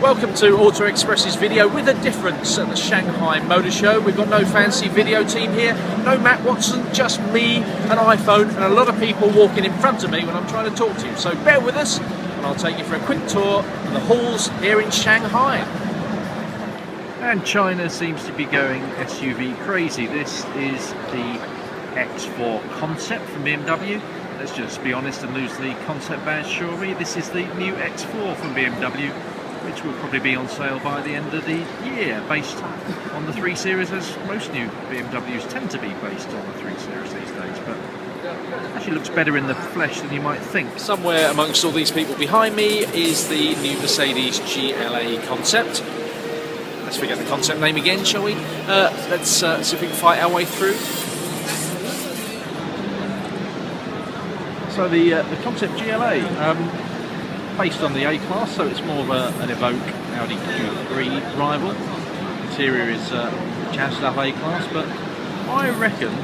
Welcome to Auto Express's video with a difference at the Shanghai Motor Show. We've got no fancy video team here, no Matt Watson, just me, an iPhone and a lot of people walking in front of me when I'm trying to talk to you. So bear with us and I'll take you for a quick tour of the halls here in Shanghai. And China seems to be going SUV crazy. This is the X4 concept from BMW. Let's just be honest and lose the concept badge, shall we? This is the new X4 from BMW, which will probably be on sale by the end of the year, based on the 3 Series, as most new BMWs tend to be based on the 3 Series these days. But actually looks better in the flesh than you might think. Somewhere amongst all these people behind me is the new Mercedes GLA concept. Let's forget the concept name again, shall we? Let's see if we can fight our way through. So the concept GLA, based on the A-Class, so it's more of an Evoque Audi Q3 rival. Interior is jazzed up A-Class, but I reckon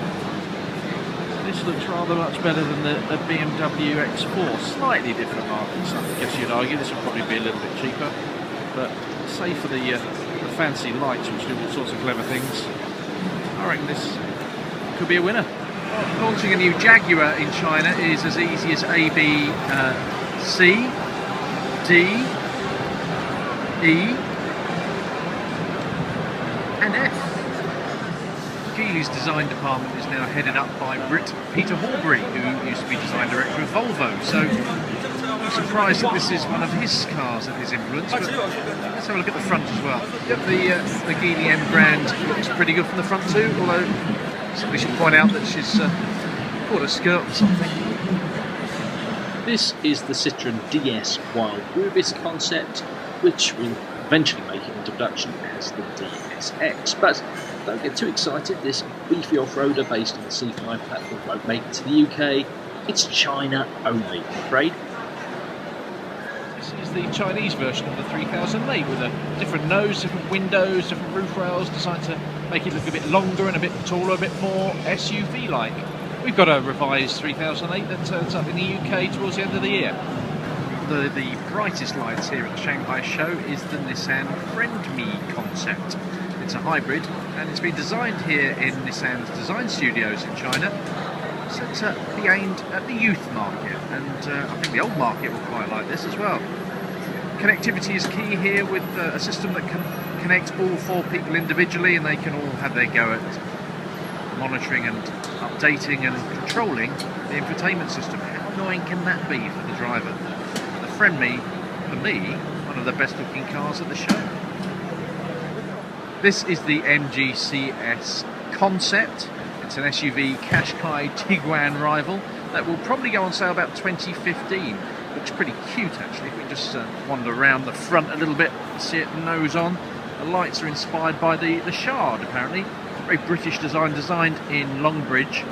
this looks rather much better than the BMW X4. Slightly different markets, I guess you'd argue. This would probably be a little bit cheaper, but save for the fancy lights which do all sorts of clever things, I reckon this could be a winner. Launching a new Jaguar in China is as easy as A, B, C, D, E and F. Geely's design department is now headed up by Peter Horbury, who used to be design director of Volvo, so I'm surprised that this is one of his cars of his influence, but let's have a look at the front as well. Yep, the Geely M brand looks pretty good from the front too, although somebody should point out that she's caught a skirt or something. This is the Citroën DS Wild Rubis concept, which will eventually make it into production as the DSX. But don't get too excited, this beefy off-roader based on the C5 platform won't make it to the UK. It's China only, I'm afraid. This is the Chinese version of the 3008 with a different nose, different windows, different roof rails, designed to make it look a bit longer and a bit taller, a bit more SUV-like. We've got a revised 3008 that turns up in the UK towards the end of the year. The brightest lights here at the Shanghai show is the Nissan Friend Me concept. It's a hybrid and it's been designed here in Nissan's design studios in China. So to be aimed at the youth market, and I think the old market will quite like this as well. Connectivity is key here with a system that can connect all 4 people individually, and they can all have their go at monitoring and updating and controlling the infotainment system. How annoying can that be for the driver? The Friend Me, for me, one of the best looking cars at the show. This is the MG CS concept. It's an SUV Qashqai Tiguan rival that will probably go on sale about 2015. Looks pretty cute actually. If we just wander around the front a little bit, see it nose on. The lights are inspired by the Shard apparently. Very British design, designed in Longbridge.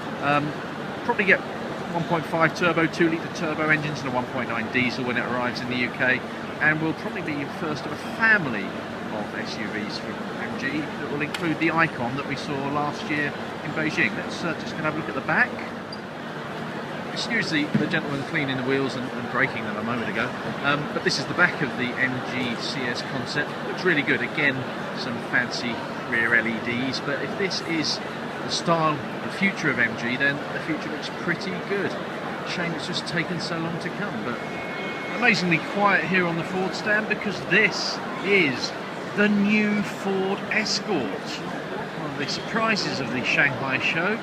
Probably get 1.5 turbo, 2 litre turbo engines and a 1.9 diesel when it arrives in the UK, and will probably be the first of a family of SUVs from MG that will include the Icon that we saw last year in Beijing. Let's just have a look at the back. Excuse the gentleman cleaning the wheels and breaking them a moment ago, but this is the back of the MG CS concept. Looks really good. Again, some fancy rear LEDs, but if this is the style, the future of MG, then the future looks pretty good. Shame it's just taken so long to come, but amazingly quiet here on the Ford stand because this is the new Ford Escort. One of the surprises of the Shanghai show.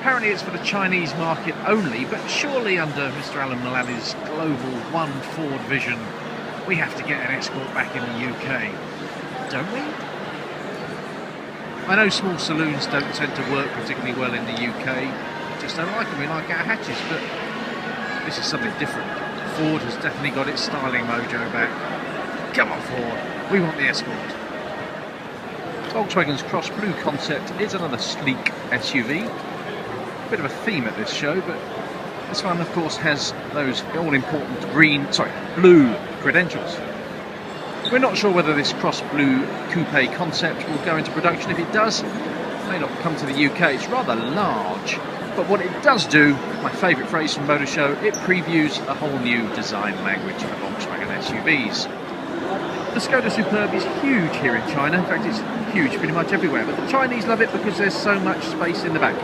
Apparently it's for the Chinese market only, but surely under Mr. Alan Mullally's global One Ford vision, we have to get an Escort back in the UK, don't we? I know small saloons don't tend to work particularly well in the UK, just don't like them, we like our hatches, but this is something different. Ford has definitely got its styling mojo back. Come on Ford, we want the Escort. Volkswagen's Cross Blue concept is another sleek SUV. Bit of a theme at this show, but this one of course has those all-important blue credentials. We're not sure whether this Cross Blue coupe concept will go into production. If it does, it may not come to the UK. It's rather large, but what it does do, my favourite phrase from Motor Show, it previews a whole new design language for Volkswagen SUVs. The Skoda Superb is huge here in China. In fact, it's huge pretty much everywhere. But the Chinese love it because there's so much space in the back.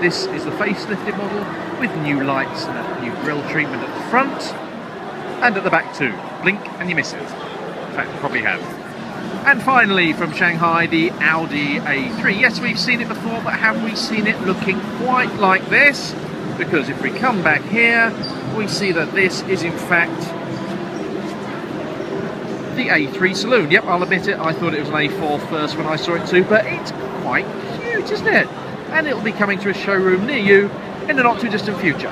This is the facelifted model with new lights and a new grille treatment at the front and at the back too. Blink and you miss it. In fact, you probably have. And finally, from Shanghai, the Audi A3. Yes, we've seen it before, but have we seen it looking quite like this? Because if we come back here, we see that this is in fact the A3 Saloon. Yep, I'll admit it, I thought it was an A4 first when I saw it too, but it's quite cute, isn't it? And it'll be coming to a showroom near you in the not too distant future.